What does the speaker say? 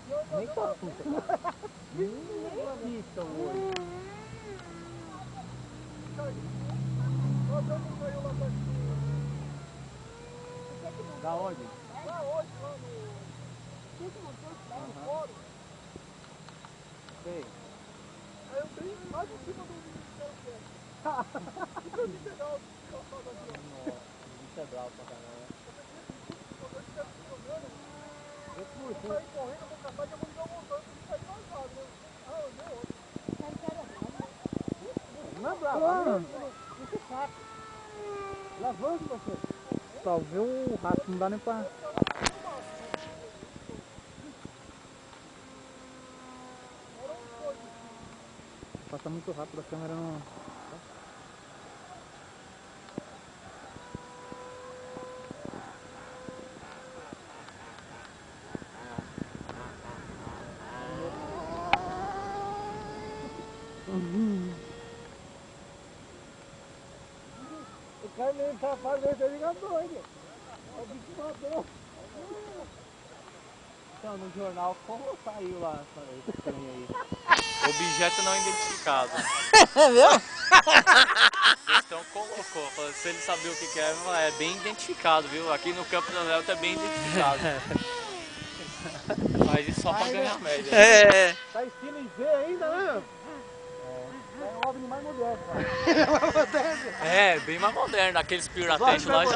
Nem tá puta. Nem isso hoje. Da onde? Da onde? Lá no fórum. Sei. Aí eu bem mais em cima do Ministério que é. E pra mim pegar o calçado aqui, ó. Nossa, isso é bravo pra caramba. Quando eu estiver jogando, Eu fui, eu vou sair correndo, eu vou caçar e eu vou ligar o motor e ficar devagar, né? Ah, eu dei outro. não é bravo, isso é saco. Lavando você. Só vê o rato, não dá nem pra... Passa muito rápido, a câmera não... O cara nem tá fazendo, ele liga doido. O bicho matou. Então, no jornal, como saiu lá esse trem aí? Objeto não identificado. É mesmo? O Gestão colocou, falou, se ele sabia o que é, é bem identificado, viu? Aqui no Campo do Léo é bem identificado. Mas isso só pra ganhar média. É. Tá estilo em Z ainda, né? É um OVNI mais moderno, cara. É, bem mais moderno, aqueles piratentes lá.